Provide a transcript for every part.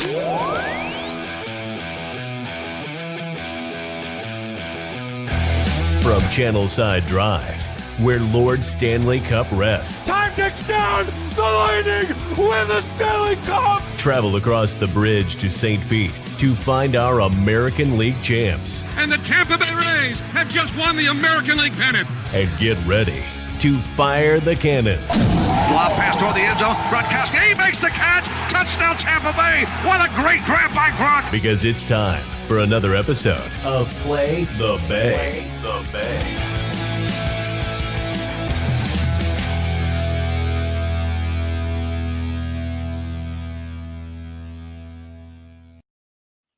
From Channelside Drive, where Lord Stanley Cup rests. Time ticks down! The Lightning win the Stanley Cup! Travel across the bridge to St. Pete to find our American League champs. And the Tampa Bay Rays have just won the American League pennant. And get ready to fire the cannons. Lob pass toward the end zone. Gronkowski, he makes the catch. Touchdown Tampa Bay. What a great grab by Gronk. Because it's time for another episode of Play the Bay. Play the Bay.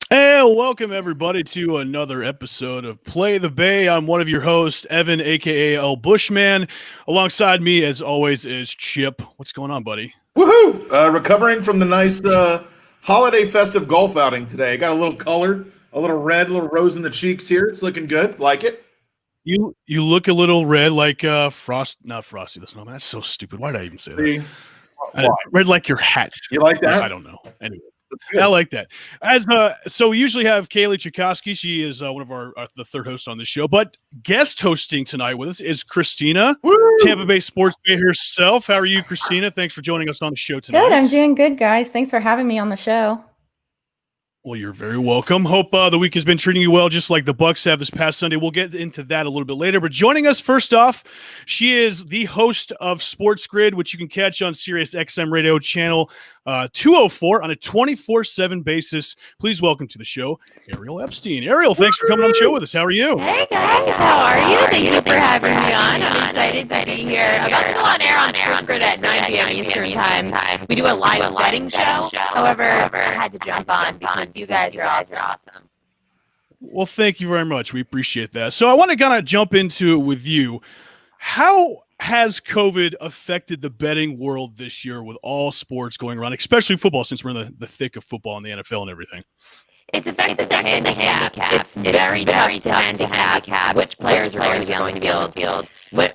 And welcome everybody to another episode of Play the Bay. I'm one of your hosts, Evan, aka El Bushman. Alongside me, as always, is Chip. What's going on, buddy? Woohoo! Recovering from the nice holiday festive golf outing today. I got a little color, a little red, a little rose in the cheeks here. It's looking good. Like it? You look a little red, like not Frosty the Snowman. That's so stupid. Why did I even say that? Red like your hat. You like that? I don't know. Anyway. I like that. So we usually have Kaylee Tchaikovsky. She is one of our the third host on the show, but guest hosting tonight with us is Christina, Tampa Bay Sports Bay herself. How are you, Christina? Thanks for joining us on the show tonight. Good. I'm doing good, guys. Thanks for having me on the show. Well, you're very welcome. Hope the week has been treating you well, just like the Bucks have this past Sunday. We'll get into that a little bit later. But joining us first off, she is the host of Sports Grid, which you can catch on Sirius XM Radio channel 204 on a 24/7 basis. Please welcome to the show, Ariel Epstein. Ariel, thanks for coming on the show with us. How are you? Hey guys, how are you? Thank you for having me on. I'm excited to be here. About to go on air on Sports Grid at 9 p.m. Eastern time. We do a live betting show. However, I had to jump on because you guys are awesome. Well, thank you very much. We appreciate that. So I want to kind of jump into it with you. How has COVID affected the betting world this year with all sports going around, especially football, since we're in the thick of football and the NFL and everything? It's affected the handicap. It's very tough to handicap which players are going to be on the field.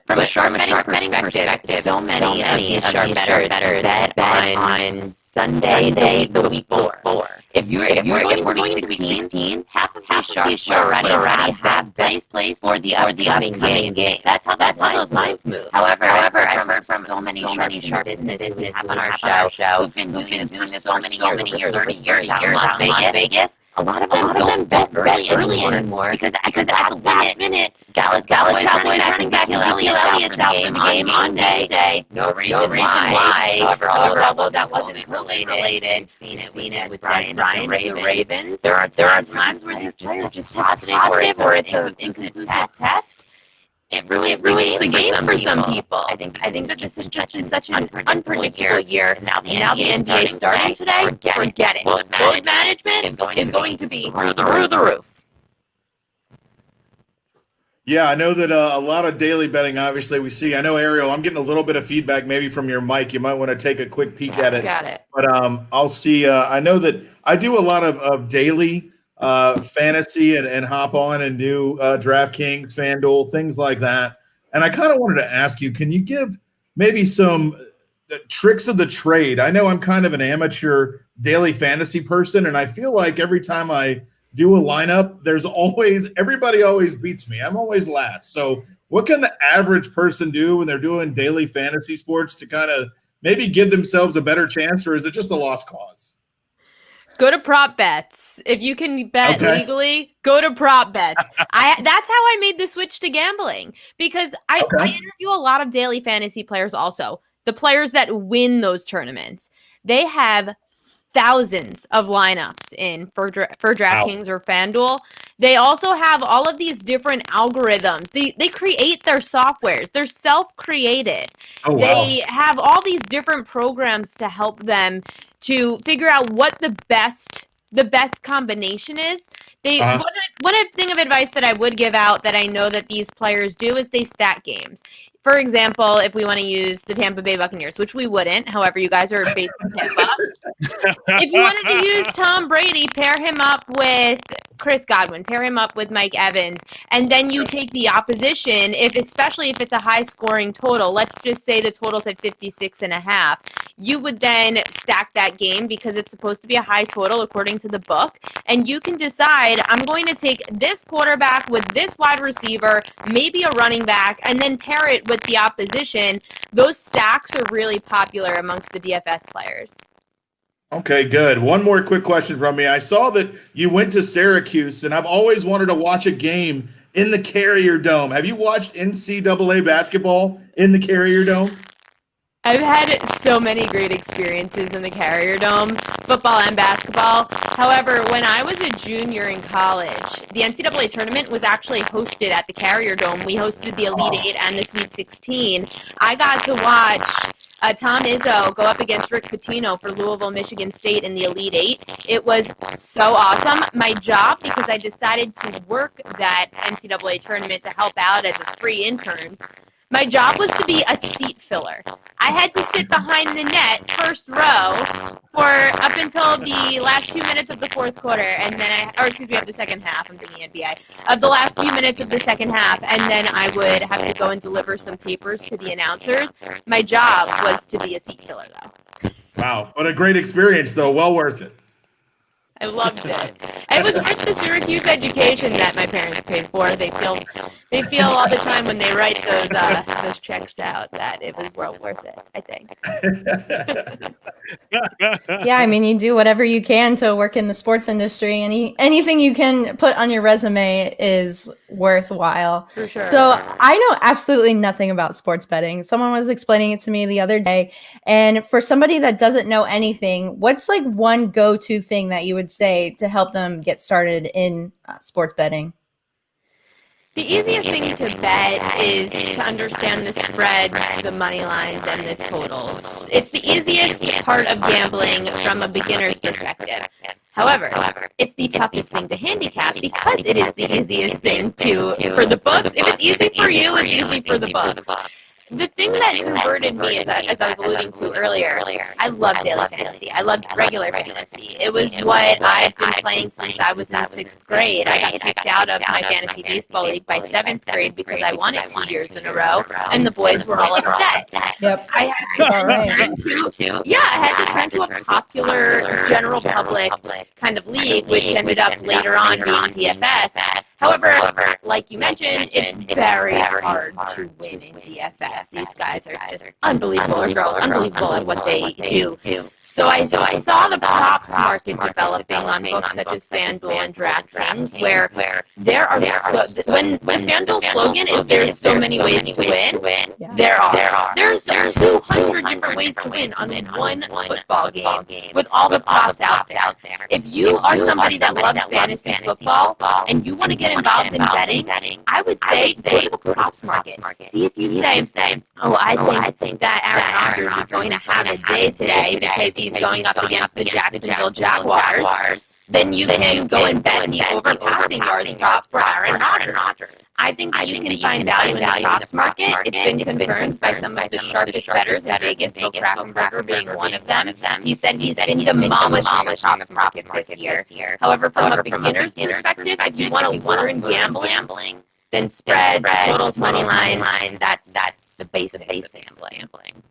From a sharp betting perspective, so many of these sharp bettors bet on Sunday the week before. If you're going to week 16, half of these sharps already have placed for the upcoming game. That's how those lines move. However, I've heard from so many sharp businesses we have on our show who've been doing this for so many years, 30 years out in Las Vegas. A lot of them bet very early anymore because at the last minute, Dallas Cowboys running back Elliott's out for the game on Monday. No reason why. However, that wasn't related. We've seen it with Brian and the Ravens. There are times where these players just positive or it's an incomplete test. It ruins the game for some people. I think that this has just been such an unpredictable year. And now the NBA starting today, forget it. Load management is going to be through the roof. Yeah, I know that a lot of daily betting, obviously, we see. I know, Ariel, I'm getting a little bit of feedback maybe from your mic. You might want to take a quick peek at it. Got it. But I'll see. I know that I do a lot of daily fantasy and hop on and do DraftKings, FanDuel, things like that. And I kind of wanted to ask you, can you give maybe some tricks of the trade? I know I'm kind of an amateur daily fantasy person, and I feel like every time I do a lineup, everybody always beats me. I'm always last. So what can the average person do when they're doing daily fantasy sports to kind of maybe give themselves a better chance, or is it just a lost cause? Go to prop bets. If you can bet legally, go to prop bets. That's how I made the switch to gambling, because I interview a lot of daily fantasy players also. The players that win those tournaments, they have thousands of lineups in for DraftKings or FanDuel. They also have all of these different algorithms. They create their softwares. They're self-created. Oh, wow. They have all these different programs to help them to figure out what the best combination is. One thing of advice that I would give out that I know that these players do is they stack games. For example, if we want to use the Tampa Bay Buccaneers, which we wouldn't, however, you guys are based in Tampa. If you wanted to use Tom Brady, pair him up with Chris Godwin, pair him up with Mike Evans, and then you take the opposition, especially if it's a high-scoring total. Let's just say the total's at 56.5. you would then stack that game because it's supposed to be a high total according to the book. And you can decide, I'm going to take this quarterback with this wide receiver, maybe a running back, and then pair it with the opposition. Those stacks are really popular amongst the DFS players. Okay, good. One more quick question from me. I saw that you went to Syracuse, and I've always wanted to watch a game in the Carrier Dome. Have you watched NCAA basketball in the Carrier Dome? I've had so many great experiences in the Carrier Dome, football and basketball. However, when I was a junior in college, the NCAA tournament was actually hosted at the Carrier Dome. We hosted the Elite Eight and the Sweet 16. I got to watch Tom Izzo go up against Rick Pitino for Louisville, Michigan State in the Elite Eight. It was so awesome. My job, because I decided to work that NCAA tournament to help out as a free intern, my job was to be a seat filler. I had to sit behind the net, first row, for up until the last 2 minutes of the fourth quarter, and then of the second half, I'm thinking NBA, of the last few minutes of the second half, and then I would have to go and deliver some papers to the announcers. My job was to be a seat filler, though. Wow, what a great experience, though. Well worth it. I loved it. It was worth the Syracuse education that my parents paid for. They feel all the time when they write those checks out that it was well worth it, I think. Yeah, I mean, you do whatever you can to work in the sports industry. Anything you can put on your resume is worthwhile. For sure. So I know absolutely nothing about sports betting. Someone was explaining it to me the other day. And for somebody that doesn't know anything, what's like one go-to thing that you would say to help them get started in sports betting? The easiest thing to bet is to understand the spreads, the money lines, and the totals. It's the easiest part of gambling from a beginner's perspective. However, it's the toughest thing to handicap because it is the easiest thing for the books. If it's easy for you, it's easy for the books. The thing that converted me, as I was alluding to earlier, I loved daily fantasy. I loved regular fantasy. It was what I've been playing since I was in 6th grade. I got kicked out of my fantasy baseball league by 7th grade because I won it 2 years in a row, and the boys were all upset. Yep. I had to turn to a popular general public kind of league, which ended up later on being DFS. However, like you mentioned, it's very hard to win in DFS. These guys are just unbelievable, or girls, unbelievable at what they do. So I saw the props market developing on books such as FanDuel and DraftKings, where there are when FanDuel's slogan is "There's so many ways to win." There's 200 different ways to win on one football game with all the props out there. If you are somebody that loves fantasy football and you want to get involved in betting, I would say go to the props market. See if you say, oh, I think that Aaron Rodgers is going to have a day today because he's going up against the Jacksonville Jaguars. Then you can go and bet the over passing yards prop for Aaron Rodgers. I think that you can find value in the props market. It's been confirmed by some of the sharpest bettors in Vegas, Bill Kraftenberger being one of them. He said he's been demolishing the props market this year. However, from a beginner's perspective, if you want to learn gambling, then spreads, totals, money lines, that's the basics of gambling.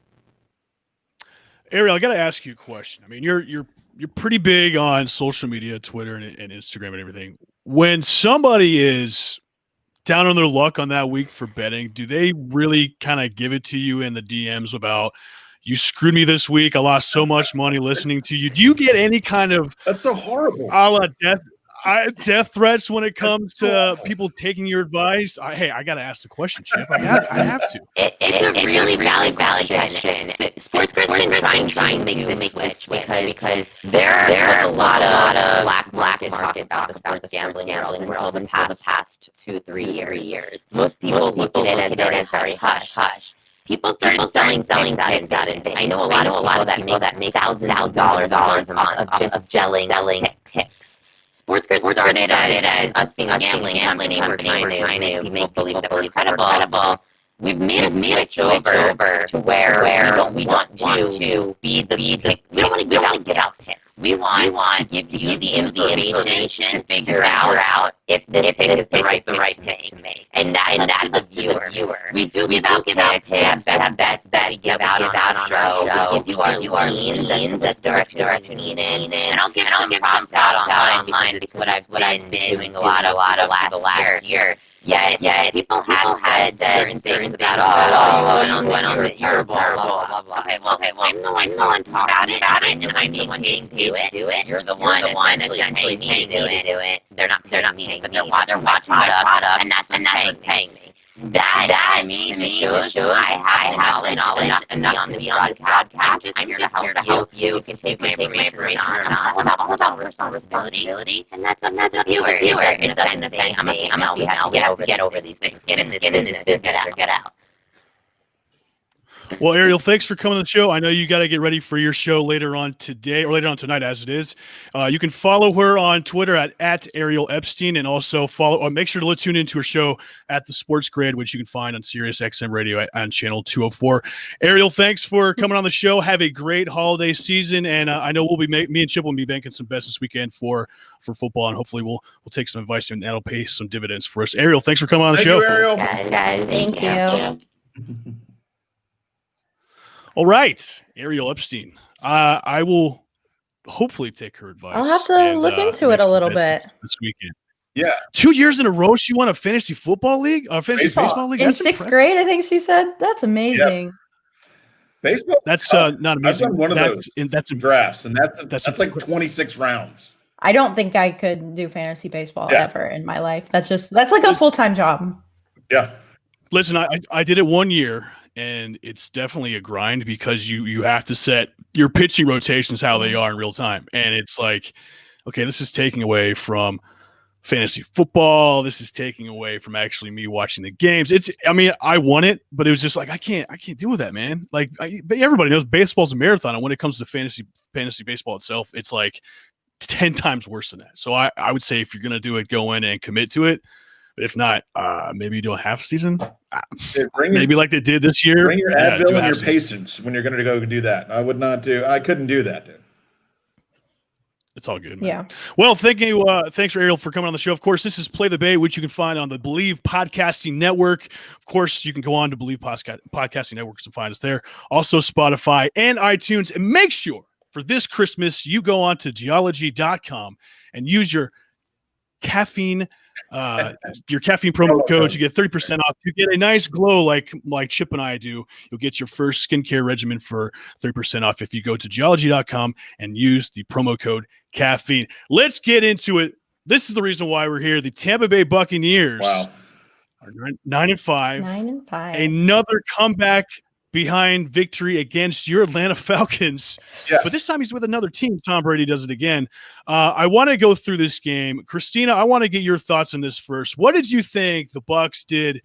Ariel, I got to ask you a question. I mean, you're pretty big on social media, Twitter and Instagram and everything. When somebody is down on their luck on that week for betting, do they really kind of give it to you in the DMs about, you screwed me this week, I lost so much money listening to you? Do you get any kind of That's so horrible. A la death threats when it comes to people taking your advice? I got to ask the question, Chip. I have to. It's a really valid question. SportsGrid's been trying to make this switch because there are a lot of black talk about the sports gambling world in the past 2-3 years. Most people look at it as very hush. People started selling picks out in Vegas. I know a lot of people that make thousands of dollars a month of just selling picks. SportsGrid started as us being a gambling company. We're trying to make people believe that we're credible. We've made a switch over to where we don't want to be the pick. We don't want to give out picks. We want to give you the information to figure out if this pick is the right pick to make. And that's the viewer. We do give out picks. We have bets that we give out on our show. We give you our leans as direction lean in. And I'll give some props out online because what I've been doing a lot of last year. Yeah, people have said certain things about, you went on the terrible, blah, blah. Okay, well, I'm the one talking about it, and I'm the one being paid to do it. You're the one essentially paying me to do it. They're not paying me, but they're watching product, and that's what's paying me. That to me shows I have the knowledge enough to be on this podcast. I'm here to help you. You can take my information or not. All about personal responsibility, and that's up to the viewer. It doesn't affect me. I'm helping you get over these things. Get in this business or get out. Well, Ariel, thanks for coming on the show. I know you got to get ready for your show later on today or later on tonight, as it is. You can follow her on Twitter at Ariel Epstein, and also make sure to tune into her show at the Sports Grid, which you can find on Sirius XM Radio on channel 204. Ariel, thanks for coming on the show. Have a great holiday season, and I know me and Chip will be banking some bets this weekend for football, and hopefully we'll take some advice and that'll pay some dividends for us. Ariel, thanks for coming on the show. You, Ariel. Guys, Thank you. All right, Ariel Epstein. I will hopefully take her advice. I'll have to look into it a little bit this weekend. Yeah, 2 years in a row she won a fantasy football league, fantasy baseball league. In sixth grade. I think she said that's amazing. Yes. Baseball. That's not amazing. I've done one of those. That's drafts, and that's like 26 rounds. I don't think I could do fantasy baseball ever in my life. That's like a full-time job. Yeah. Listen, I did it 1 year. And it's definitely a grind because you have to set your pitching rotations how they are in real time. And it's like, okay, this is taking away from fantasy football. This is taking away from actually me watching the games. I won it, but it was just like, I can't deal with that, man. Like everybody knows baseball's a marathon. And when it comes to fantasy baseball itself, it's like 10 times worse than that. So I would say if you're going to do it, go in and commit to it. But if not, maybe you do a half season. Maybe like they did this year. Bring your Advil and your patience when you're going to go do that. I couldn't do that, dude. It's all good, man. Yeah. Well, thanks for Ariel for coming on the show. Of course, this is Play the Bay, which you can find on the Believe Podcasting Network. Of course, you can go on to Believe Podcasting Network to find us there. Also, Spotify and iTunes. And make sure for this Christmas, you go on to geology.com and use your caffeine promo code to get 30% off. You get a nice glow like Chip and I do. You'll get your first skincare regimen for 30% off if you go to geology.com and use the promo code caffeine. Let's get into it. This is the reason why we're here. The Tampa Bay Buccaneers are 9-5. 9-5. Another comeback behind victory against your Atlanta Falcons. Yeah. But this time he's with another team. Tom Brady does it again. I want to go through this game. Christina, I want to get your thoughts on this first. What did you think the Bucs did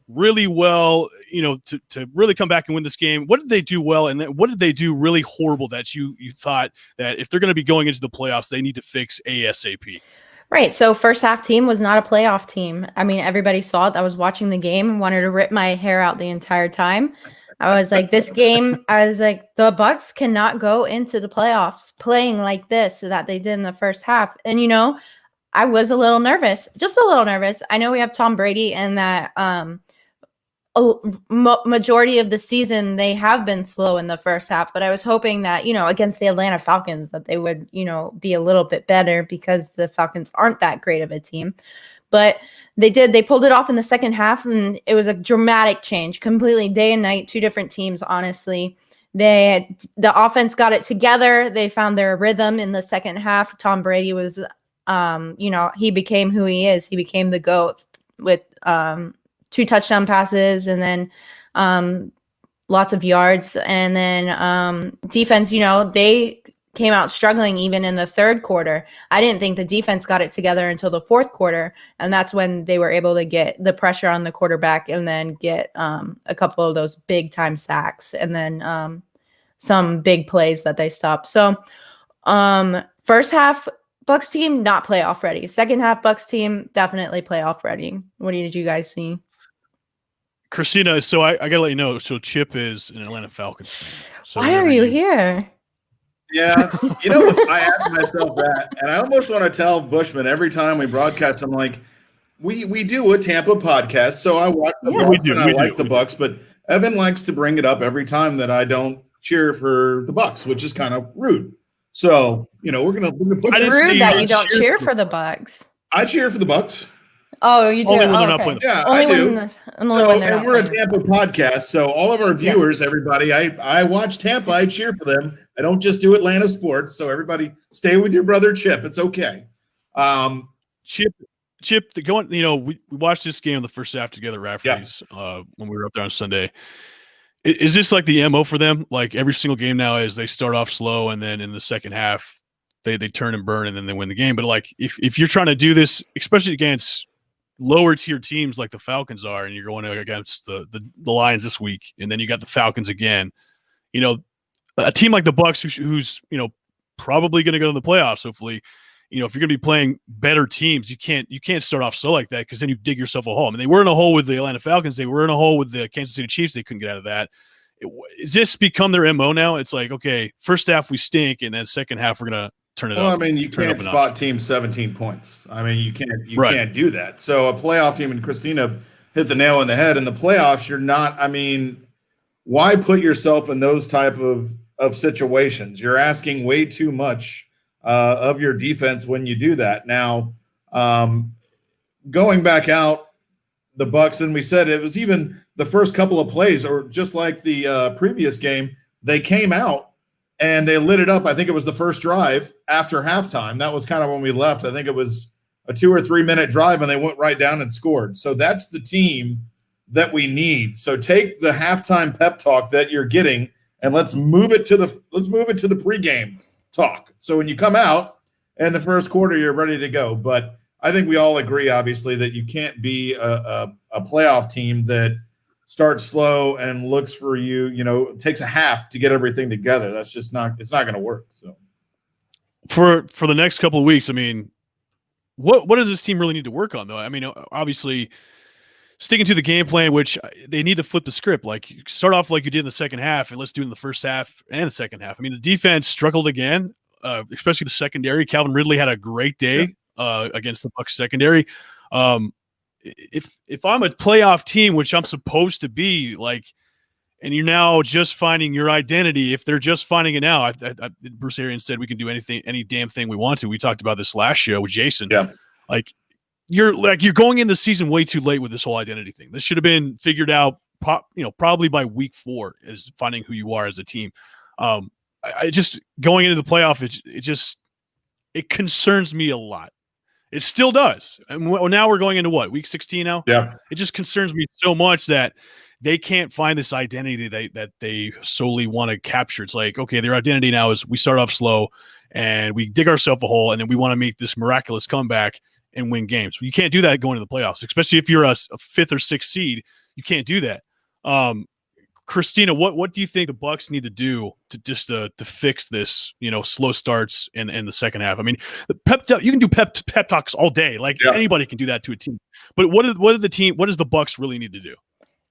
really well, to really come back and win this game? What did they do well, and what did they do really horrible that you thought that if they're going to be going into the playoffs, they need to fix ASAP? Right. So first half team was not a playoff team. I mean, everybody saw it. I was watching the game and wanted to rip my hair out the entire time. I was like, the Bucs cannot go into the playoffs playing like this that they did in the first half. And, I was a little nervous, just a little nervous. I know we have Tom Brady and that majority of the season, they have been slow in the first half, but I was hoping that, against the Atlanta Falcons, that they would, be a little bit better because the Falcons aren't that great of a team. But they pulled it off in the second half, and it was a dramatic change, completely day and night, two different teams, honestly. The offense got it together. They found their rhythm in the second half. Tom Brady was, he became who he is. He became the GOAT with 2 touchdown passes and then lots of yards. And then defense, they came out struggling even in the third quarter. I didn't think the defense got it together until the fourth quarter, and that's when they were able to get the pressure on the quarterback and then get a couple of those big time sacks and then some big plays that they stopped. So first half Bucs team not playoff ready. Second half Bucs team definitely playoff ready. What did you guys see? Christina, so I got to let you know. So Chip is an Atlanta Falcons fan. So why are you here? Yeah, I ask myself that, and I almost want to tell Bushman every time we broadcast. I'm like, we do a Tampa podcast, so I watch the Bucs and I like the Bucs, but Evan likes to bring it up every time that I don't cheer for the Bucs, which is kind of rude. So we're gonna put. It's rude that you don't cheer for the Bucs. I cheer for the Bucs. Oh, you do. Only when they're not playing. Yeah, only I do. When they're and we're a Tampa podcast, so all of our viewers, everybody, I watch Tampa. I cheer for them. I don't just do Atlanta sports. So everybody, stay with your brother Chip. It's okay. Chip, we watched this game in the first half together, referees, when we were up there on Sunday. Is this like the MO for them? Like every single game now is they start off slow and then in the second half they turn and burn and then they win the game. But like if you're trying to do this, especially against lower tier teams like the Falcons are, and you're going against the Lions this week, and then you got the Falcons again, a team like the Bucs who's probably going to go to the playoffs, hopefully, if you're going to be playing better teams, you can't start off slow like that, because then you dig yourself a hole. I mean, they were in a hole with the Atlanta Falcons. They were in a hole with the Kansas City Chiefs. They couldn't get out of that. Is this become their MO now? It's like, okay, first half we stink, and then second half we're going to turn it up. Well, I mean, you can't spot teams 17 points. I mean, you can't do that. So a playoff team, and Christina hit the nail on the head. In the playoffs, you're not. I mean, why put yourself in those type of situations? You're asking way too much of your defense when you do that. Now, going back out, the Bucs, and we said it was even the first couple of plays, or just like the previous game, they came out and they lit it up. I think it was the first drive after halftime. That was kind of when we left. I think it was a 2 or 3 minute drive, and they went right down and scored. So that's the team that we need. So take the halftime pep talk that you're getting, and let's move it to the pregame talk. So when you come out in the first quarter, you're ready to go. But I think we all agree, obviously, that you can't be a playoff team that starts slow and looks for it takes a half to get everything together. That's just it's not going to work. So for the next couple of weeks, I mean, what does this team really need to work on, though? I mean, obviously sticking to the game plan, which they need to flip the script. Like, start off like you did in the second half, and let's do it in the first half and the second half. I mean, the defense struggled again, especially the secondary. Calvin Ridley had a great day against the Bucs secondary. If I'm a playoff team, which I'm supposed to be, like, and you're now just finding your identity, if they're just finding it now, Bruce Arians said we can do any damn thing we want to. We talked about this last show with Jason. Yeah. You're going in the season way too late with this whole identity thing. This should have been figured out, probably by week 4, is finding who you are as a team. I just going into the playoff, it concerns me a lot. It still does. And now we're going into week 16 now? Yeah. It just concerns me so much that they can't find this identity that they solely want to capture. It's like, okay, their identity now is we start off slow and we dig ourselves a hole, and then we want to make this miraculous comeback and win games. You can't do that going to the playoffs, especially if you're a 5th or 6th seed. You can't do that. Christina, what do you think the Bucs need to do to fix this, slow starts in the second half? I mean, you can do pep talks all day. Like, anybody can do that to a team. But what does the Bucs really need to do?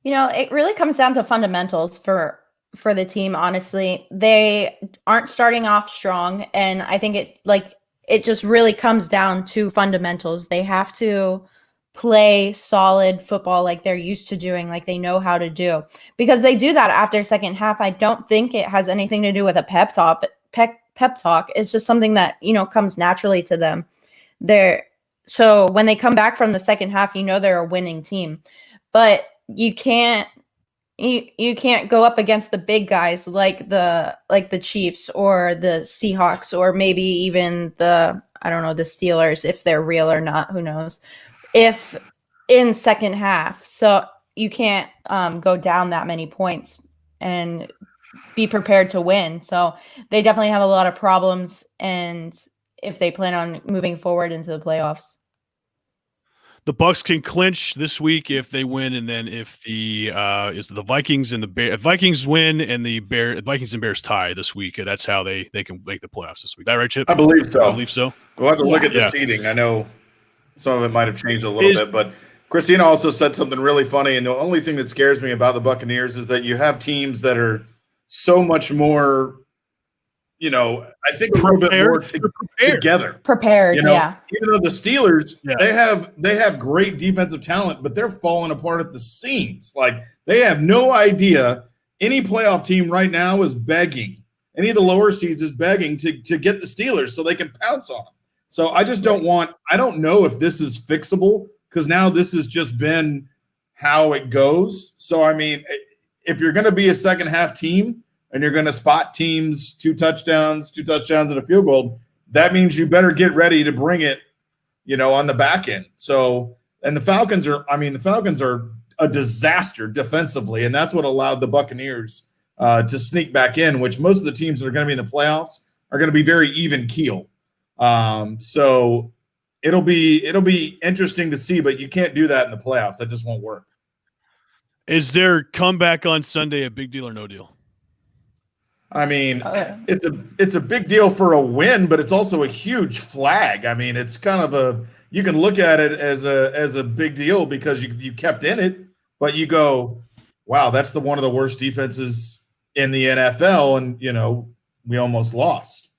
It really comes down to fundamentals for the team. Honestly, they aren't starting off strong, and I think it just really comes down to fundamentals. They have to play solid football like they're used to doing, like they know how to do, because they do that after second half. I don't think it has anything to do with a pep talk. It's just something that, comes naturally to them. So when they come back from the second half, they're a winning team. But you can't go up against the big guys like the Chiefs or the Seahawks, or maybe even the Steelers, if they're real or not, who knows, if in second half. So you can't go down that many points and be prepared to win. So they definitely have a lot of problems, and if they plan on moving forward into the playoffs. The Bucs can clinch this week if they win, and then if the Vikings and the Vikings win and the Vikings and Bears tie this week, that's how they can make the playoffs this week. Is that right, Chip? I believe so. We'll have to look at the seeding. I know some of it might have changed a little bit, but Christina also said something really funny, and the only thing that scares me about the Buccaneers is that you have teams that are so much more, I think a little bit more together. Prepared, yeah. Even though the Steelers, they have great defensive talent, but they're falling apart at the seams. Like, they have no idea. Any playoff team right now is begging. Any of the lower seeds is begging to get the Steelers so they can pounce on them. So I just don't know if this is fixable, because now this has just been how it goes. So, I mean, if you're going to be a second half team and you're going to spot teams 2 touchdowns and a field goal, that means you better get ready to bring it, on the back end. So, and the Falcons are a disaster defensively, and that's what allowed the Buccaneers to sneak back in, which most of the teams that are going to be in the playoffs are going to be very even keel. So it'll be interesting to see, but you can't do that in the playoffs. That just won't work. Is their comeback on Sunday a big deal or no deal? I mean, it's a big deal for a win, but it's also a huge flag. I mean, it's kind of you can look at it as a big deal because you kept in it, but you go, wow, that's one of the worst defenses in the NFL, and we almost lost.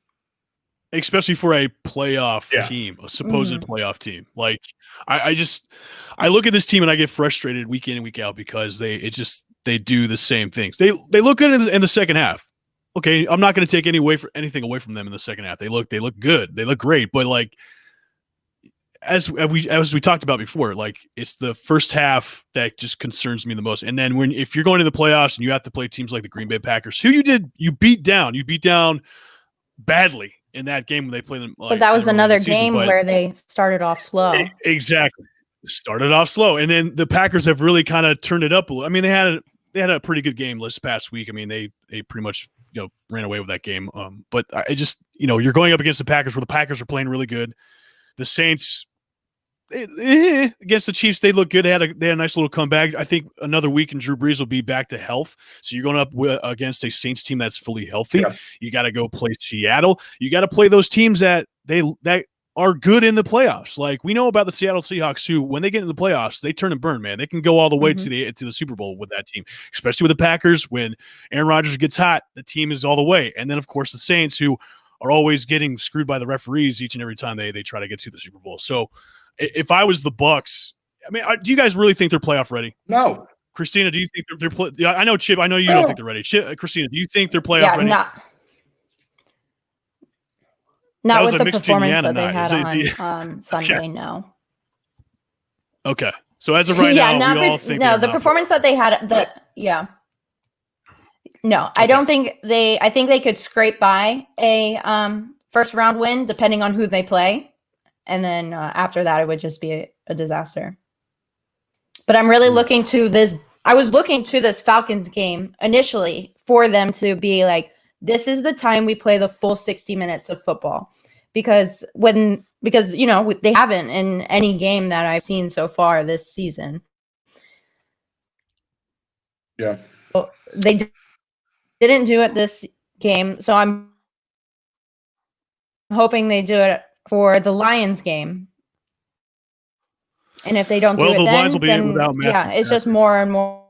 Especially for a playoff team, a supposed playoff team. Like, I look at this team and I get frustrated week in and week out because they do the same things. They look good in the second half. Okay, I'm not going to take anything away from them in the second half. They look good. They look great. But like, as we talked about before, like, it's the first half that just concerns me the most. And then if you're going to the playoffs and you have to play teams like the Green Bay Packers, who you beat down badly in that game when they played them. But that was another game where they started off slow. Exactly. Started off slow. And then the Packers have really kind of turned it up a little. I mean, they had a pretty good game this past week. I mean, they pretty much, ran away with that game. But I just, you're going up against the Packers where the Packers are playing really good. The Saints against the Chiefs, they look good. They had a nice little comeback. I think another week and Drew Brees will be back to health. So you're going up against a Saints team that's fully healthy. Yeah. You got to go play Seattle. You got to play those teams that are good in the playoffs. Like, we know about the Seattle Seahawks, who, when they get into the playoffs, they turn and burn, man. They can go all the way to the Super Bowl with that team, especially with the Packers. When Aaron Rodgers gets hot, the team is all the way. And then, of course, the Saints, who are always getting screwed by the referees each and every time they try to get to the Super Bowl. So if I was the Bucks, I mean, do you guys really think they're playoff ready? No. Christina, do you think they're I know, Chip, I know you don't think they're ready. Christina, do you think they're playoff ready? Not with the performance that they had on Sunday, no. Okay. So as of right now, we all think the performance that they had, No, I don't think I think they could scrape by a first round win depending on who they play. And then after that, it would just be a disaster. But I'm really looking to this. I was looking to this Falcons game initially for them to be like, this is the time we play the full 60 minutes of football, because they haven't in any game that I've seen so far this season. Yeah. They didn't do it this game, so I'm hoping they do it for the Lions game. And if they don't do it, then it's just more and more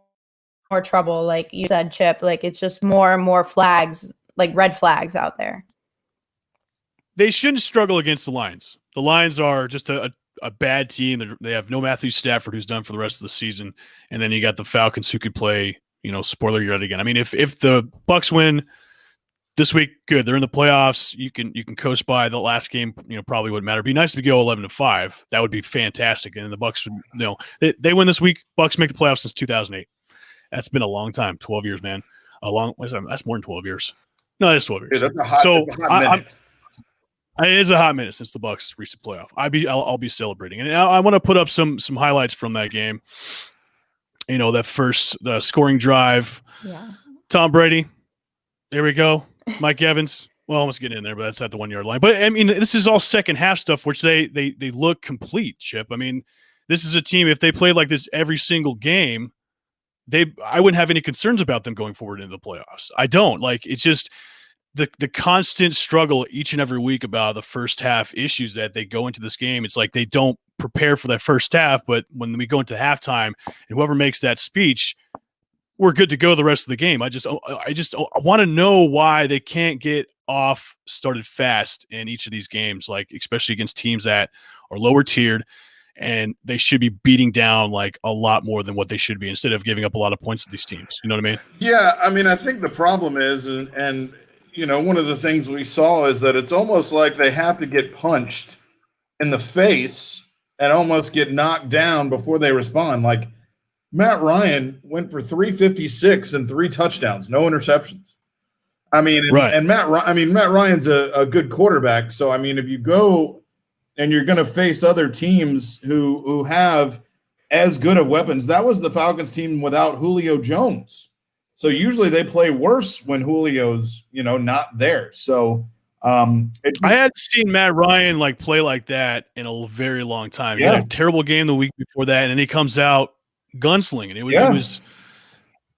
trouble. Like you said, Chip, like it's just more and more flags, like red flags out there. They shouldn't struggle against the Lions. The Lions are just a bad team. They have no Matthew Stafford, who's done for the rest of the season. And then you got the Falcons, who could play, spoiler yet again. I mean, if the Bucs win this week, good. They're in the playoffs. You can coast by. The last game, probably wouldn't matter. It'd be nice to go 11-5. That would be fantastic. And the Bucs would, they win this week. Bucs make the playoffs since 2008. That's been a long time. 12 years, man. That's more than 12 years. No, that's 12 years. Dude, that's a hot minute. It is a hot minute since the Bucs reached the playoff. I'll be celebrating, and I want to put up some highlights from that game. That first scoring drive. Yeah. Tom Brady. There we go. Mike Evans. Well, almost getting in there, but that's at the 1 yard line. But I mean, this is all second half stuff, which they look complete. Chip. I mean, this is a team. If they played like this every single game, I wouldn't have any concerns about them going forward into the playoffs. I don't. Like, it's just the constant struggle each and every week about the first half issues that they go into this game. It's like they don't prepare for that first half, but when we go into halftime and whoever makes that speech, we're good to go the rest of the game. I just want to know why they can't get off started fast in each of these games, like especially against teams that are lower tiered, and they should be beating down like a lot more than what they should be instead of giving up a lot of points to these teams. You know what I mean? Yeah, I mean, I think the problem is, and one of the things we saw is that it's almost like they have to get punched in the face and almost get knocked down before they respond. Like Matt Ryan went for 356 and 3 touchdowns, no interceptions. I mean, and Matt Ryan's a good quarterback. So I mean, if you go and you're going to face other teams who have as good of weapons, that was the Falcons team without Julio Jones. So usually they play worse when Julio's not there. So I hadn't seen Matt Ryan like play like that in a very long time. He had a terrible game the week before that, and then he comes out gunslinging. It was.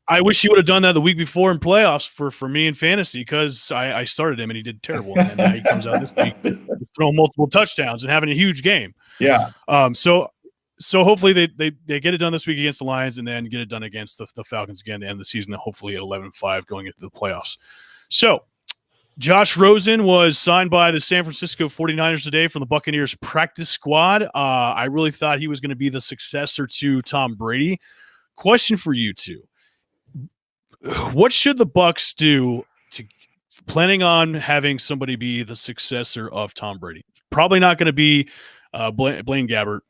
I wish he would have done that the week before in playoffs for me in fantasy, because I started him and he did terrible. And then now he comes out this week throwing multiple touchdowns and having a huge game. Yeah. So hopefully they get it done this week against the Lions and then get it done against the Falcons again to end the season, hopefully at 11-5 going into the playoffs. So Josh Rosen was signed by the San Francisco 49ers today from the Buccaneers practice squad. I really thought he was going to be the successor to Tom Brady. Question for you two. What should the Bucs do to planning on having somebody be the successor of Tom Brady? Probably not going to be Blaine Gabbert.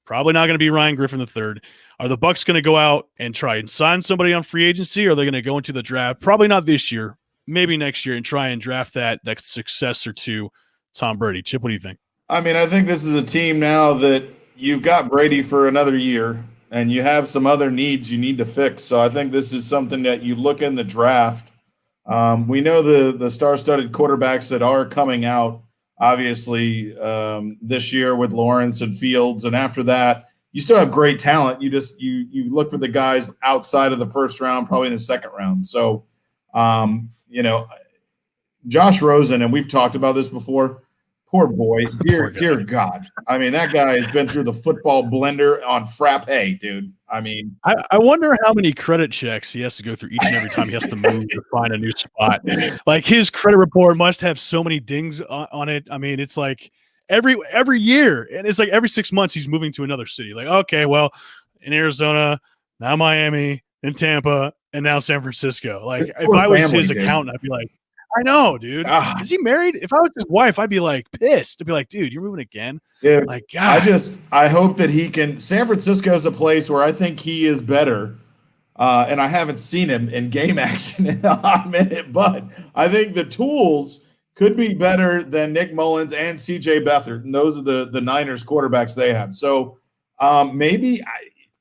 Probably not going to be Ryan Griffin III. Are the Bucs going to go out and try and sign somebody on free agency, or are they going to go into the draft? Probably not this year, maybe next year, and try and draft that successor to Tom Brady. Chip, what do you think? I mean, I think this is a team now that you've got Brady for another year, and you have some other needs you need to fix. So I think this is something that you look in the draft. We know the star-studded quarterbacks that are coming out, obviously, this year with Lawrence and Fields. And after that, you still have great talent. You just you look for the guys outside of the first round, probably in the second round. So, Josh Rosen, and we've talked about this before, poor boy, dear God. I mean, that guy has been through the football blender on frappe, dude. I mean, I wonder how many credit checks he has to go through each and every time he has to move to find a new spot. Like his credit report must have so many dings on it. I mean, it's like every year, and it's like every 6 months he's moving to another city. Like, okay, well, in Arizona, now Miami, in Tampa, and now San Francisco. Like, if I was his accountant, I'd be like, I know, dude. Is he married? If I was his wife, I'd be like pissed. I'd be like, dude, you're moving again. Yeah. Like, God. I hope that he can. San Francisco is a place where I think he is better. And I haven't seen him in game action in a hot minute, but I think the tools could be better than Nick Mullins and CJ Beathard. And those are the Niners quarterbacks they have. So maybe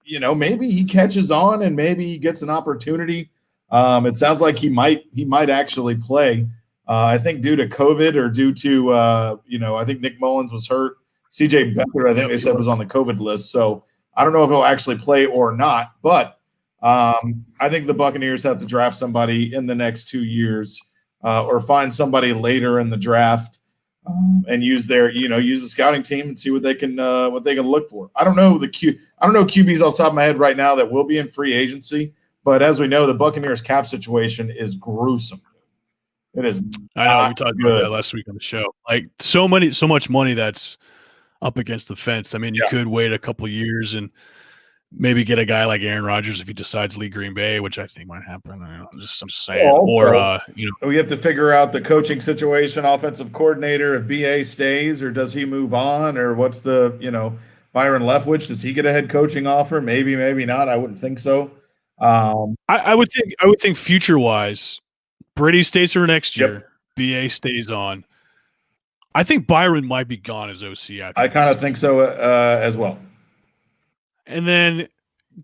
he catches on and maybe he gets an opportunity. It sounds like he might actually play. I think due to COVID or due to I think Nick Mullins was hurt. CJ Beathard, I think they said, was on the COVID list. So I don't know if he'll actually play or not. But I think the Buccaneers have to draft somebody in the next 2 years, or find somebody later in the draft, and use the scouting team and see what they can look for. I don't know QBs off the top of my head right now that will be in free agency. But as we know, the Buccaneers cap situation is gruesome. It is. I know we talked about that last week on the show. Like so much money that's up against the fence. I mean, you could wait a couple of years and maybe get a guy like Aaron Rodgers if he decides to leave Green Bay, which I think might happen. I'm just saying. Or we have to figure out the coaching situation, offensive coordinator. If BA stays, or does he move on, or what's the Byron Leftwich? Does he get a head coaching offer? Maybe not. I wouldn't think so. I would think future wise, Brady stays for next year. BA stays on. I think Byron might be gone as OC after. I kind of think so as well. And then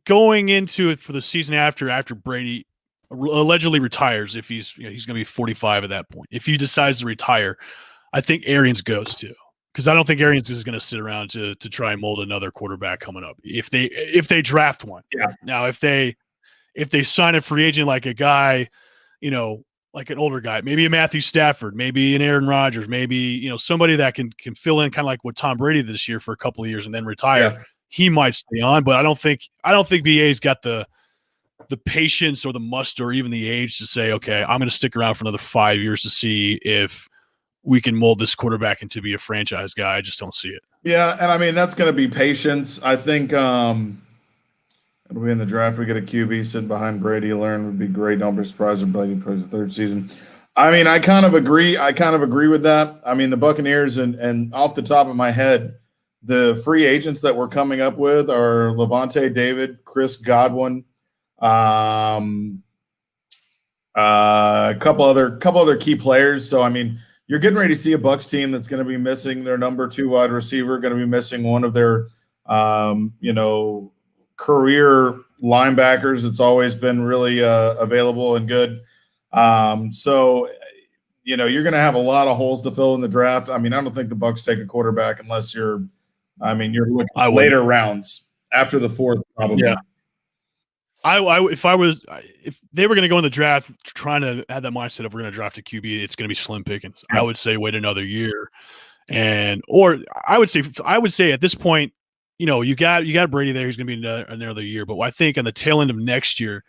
going into it for the season after Brady allegedly retires, if he's going to be 45 at that point. If he decides to retire, I think Arians goes too. Because I don't think Arians is going to sit around to try and mold another quarterback coming up if they draft one. Yeah. Now if they sign a free agent like a guy, like an older guy, maybe a Matthew Stafford, maybe an Aaron Rodgers, maybe somebody that can fill in kind of like what Tom Brady this year for a couple of years and then retire. Yeah. He might stay on, but I don't think BA's got the patience or the muster or even the age to say, okay, I'm going to stick around for another 5 years to see if we can mold this quarterback into be a franchise guy. I just don't see it. Yeah, and I mean that's going to be patience. I think it'll be in the draft. We get a QB sitting behind Brady. Learn would be great. Don't be surprised if Brady plays the third season. I mean, I kind of agree. With that. I mean, the Buccaneers and off the top of my head, the free agents that we're coming up with are Levante David, Chris Godwin, a couple other key players. So I mean, you're getting ready to see a Bucs team that's going to be missing their number 2 wide receiver, going to be missing one of their career linebackers. It's always been really available and good. So you're going to have a lot of holes to fill in the draft. I mean, I don't think the Bucs take a quarterback unless you're looking later rounds after the 4th, probably. Yeah. If they were going to go in the draft trying to have that mindset of we're going to draft a QB, it's going to be slim pickings. Yeah. I would say wait another year, or I would say at this point, you got Brady there. He's going to be another year, but I think on the tail end of next year,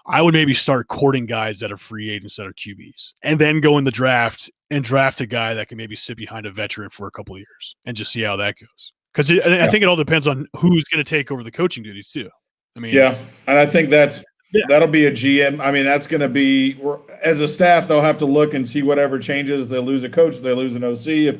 I would maybe start courting guys that are free agents that are QBs, and then go in the draft and draft a guy that can maybe sit behind a veteran for a couple of years and just see how that goes. Because I think it all depends on who's going to take over the coaching duties too. I mean, yeah, and I think that'll be a GM. I mean, that's going to be as a staff, they'll have to look and see whatever changes. If they lose a coach, if they lose an OC,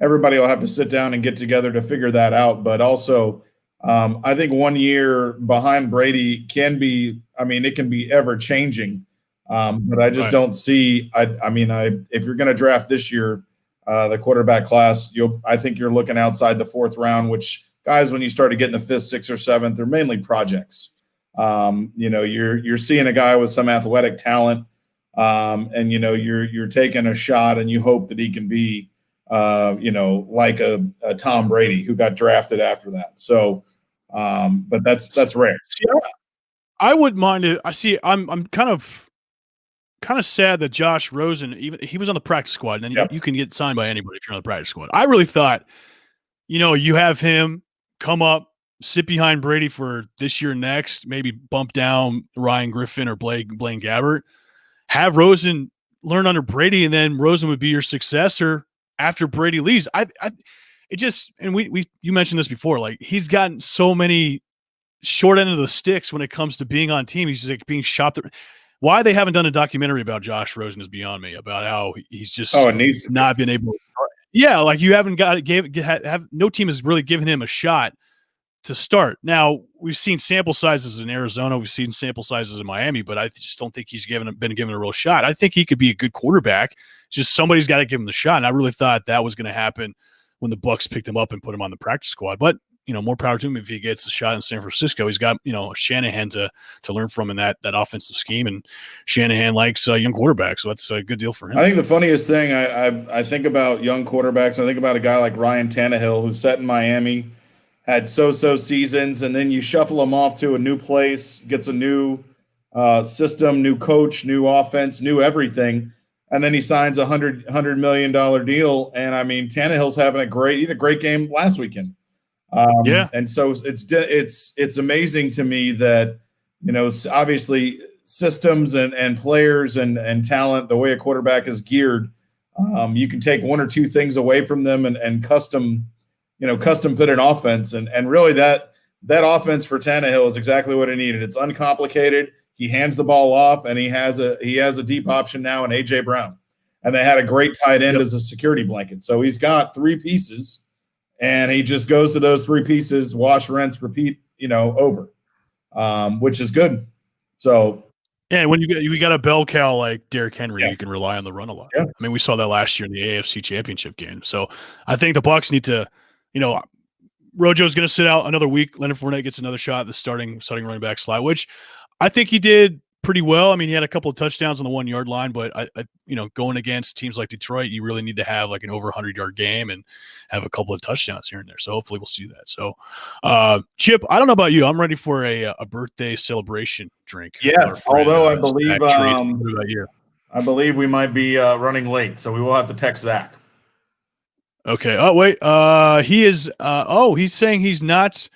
everybody will have to sit down and get together to figure that out. But also, I think 1 year behind Brady can be. I mean, it can be ever changing. But I just don't see. If you're going to draft this year, the quarterback class, I think you're looking outside the 4th round, which. Guys, when you started getting the 5th, 6th, or 7th, they're mainly projects. You're seeing a guy with some athletic talent, and you're taking a shot, and you hope that he can be, like a Tom Brady who got drafted after that. So, but that's rare. I wouldn't mind it. I'm kind of sad that Josh Rosen, he was on the practice squad, and then you can get signed by anybody if you're on the practice squad. I really thought, you have him come up, sit behind Brady for this year, next, maybe bump down Ryan Griffin or Blaine Gabbert, have Rosen learn under Brady, and then Rosen would be your successor after Brady leaves. You mentioned this before, like he's gotten so many short end of the sticks when it comes to being on team. He's just like being shopped. Why they haven't done a documentary about Josh Rosen is beyond me, about how he's just not been able to start. Yeah, like you haven't no team has really given him a shot to start. Now, we've seen sample sizes in Arizona, we've seen sample sizes in Miami, but I just don't think he's been given a real shot. I think he could be a good quarterback. Just somebody's got to give him the shot. And I really thought that was going to happen when the Bucs picked him up and put him on the practice squad. But more power to him if he gets a shot in San Francisco. He's got Shanahan to learn from in that offensive scheme, and Shanahan likes young quarterbacks, so that's a good deal for him. I think the funniest thing I think about young quarterbacks, I think about a guy like Ryan Tannehill, who's set in Miami, had so-so seasons, and then you shuffle him off to a new place, gets a new system, new coach, new offense, new everything, and then he signs a $100 million deal. And I mean, Tannehill's having a great game last weekend. And so it's amazing to me that, obviously systems and players and talent, the way a quarterback is geared, you can take one or two things away from them and custom fit an offense. And really that offense for Tannehill is exactly what he needed. It's uncomplicated. He hands the ball off, and he has a deep option now in AJ Brown. And they had a great tight end as a security blanket. So he's got 3 pieces. And he just goes to those 3 pieces, wash, rinse, repeat, over, which is good. So, yeah, when you got a bell cow like Derrick Henry, you can rely on the run a lot. Yeah. I mean, we saw that last year in the AFC Championship game. So I think the Bucs need to, Rojo's going to sit out another week. Leonard Fournette gets another shot at the starting running back slot, which I think he did pretty well. I mean, he had a couple of touchdowns on the 1 yard line, but I going against teams like Detroit, you really need to have like an over 100-yard game and have a couple of touchdowns here and there. So hopefully we'll see that. So, Chip, I don't know about you. I'm ready for a birthday celebration drink. Yes, although I believe I believe we might be running late, so we will have to text Zach. Okay. Oh, wait. He is. He's saying he's not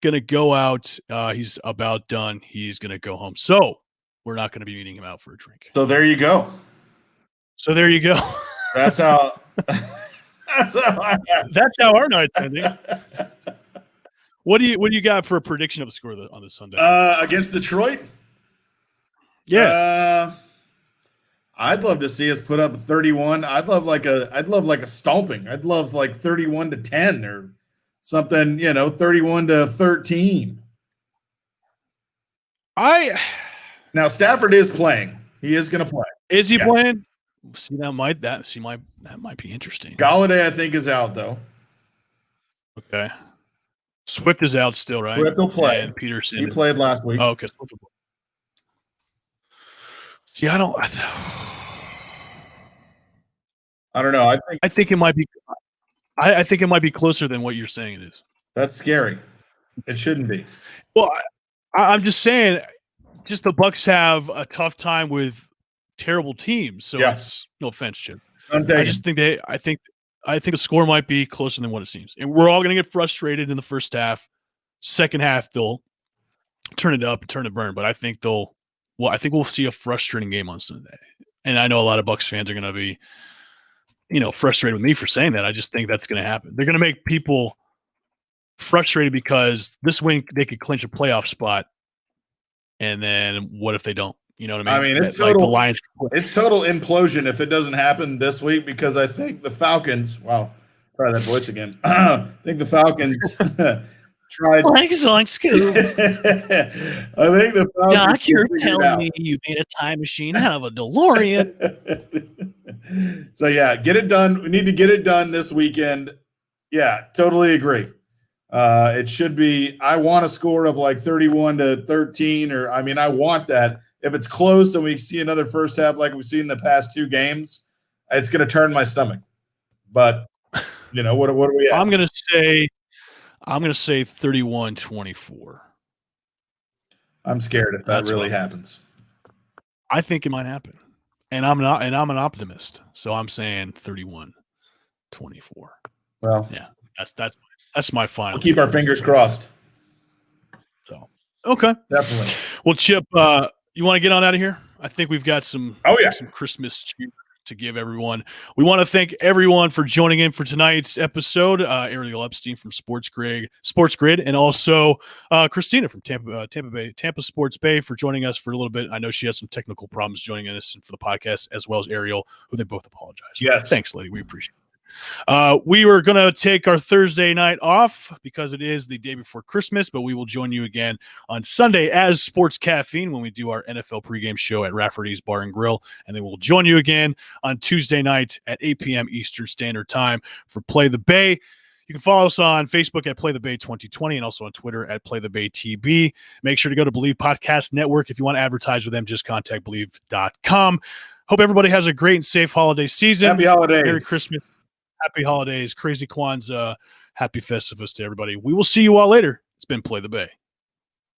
gonna go out. He's about done. He's gonna go home. So we're not gonna be meeting him out for a drink. So there you go. That's how. That's how our night's ending. What do you got for a prediction of the score on this Sunday? Against Detroit? Yeah. I'd love to see us put up 31. I'd love like a stomping. I'd love like 31-10 or something, 31-13. Now Stafford is playing. He is going to play. Is he playing? See, that might be interesting. Galladay, I think, is out though. Okay. Swift is out still, right? Swift will play. And Peterson. He played last week. Oh, okay. See, I don't know. I think it might be. I think it might be closer than what you're saying it is. That's scary. It shouldn't be. Well, I'm just saying, just the Bucs have a tough time with terrible teams. So it's no offense, Chip. I just think I think the score might be closer than what it seems, and we're all going to get frustrated in the first half. Second half, they'll turn it up, turn it burn. But I think I think we'll see a frustrating game on Sunday. And I know a lot of Bucs fans are going to be, frustrated with me for saying that. I just think that's going to happen. They're going to make people frustrated because this win they could clinch a playoff spot, and then what if they don't? You know what I mean? It's total. Like the Lions. It's total implosion if it doesn't happen this week because I think the Falcons. Wow, try that voice again. I think the Falcons tried. Scoop. I think the Falcons. Doc, you're telling me you made a time machine out of a DeLorean. So get it done. We need to get it done this weekend. Yeah, totally agree. It should be. I want a score of like 31-13, or I want that. If it's close and we see another first half like we've seen the past two games, it's going to turn my stomach. But what are we at? I'm going to say 31-24. I'm scared if that really happens. I think it might happen. And I'm an optimist. So I'm saying 31-24. Well, yeah. That's my final. We'll keep our fingers crossed. So, okay. Definitely. Well, Chip, you want to get on out of here? I think we've got some Christmas cheer to give everyone. We want to thank everyone for joining in for tonight's episode. Ariel Epstein from Sports Grid, and also Christina from Tampa Sports Bay for joining us for a little bit. I know she has some technical problems joining us and for the podcast, as well as Ariel, who they both apologize. Yes. Thanks, lady. We appreciate it. We were going to take our Thursday night off because it is the day before Christmas, but we will join you again on Sunday as Sports Caffeine when we do our NFL pregame show at Rafferty's Bar and Grill. And then we'll join you again on Tuesday night at 8 p.m. Eastern Standard Time for Play the Bay. You can follow us on Facebook at Play the Bay 2020 and also on Twitter at Play the Bay TB. Make sure to go to Believe Podcast Network. If you want to advertise with them, just contact Believe.com. Hope everybody has a great and safe holiday season. Happy holidays. Merry Christmas. Happy holidays, crazy Kwanzaa, happy Festivus to everybody. We will see you all later. It's been Play the Bay.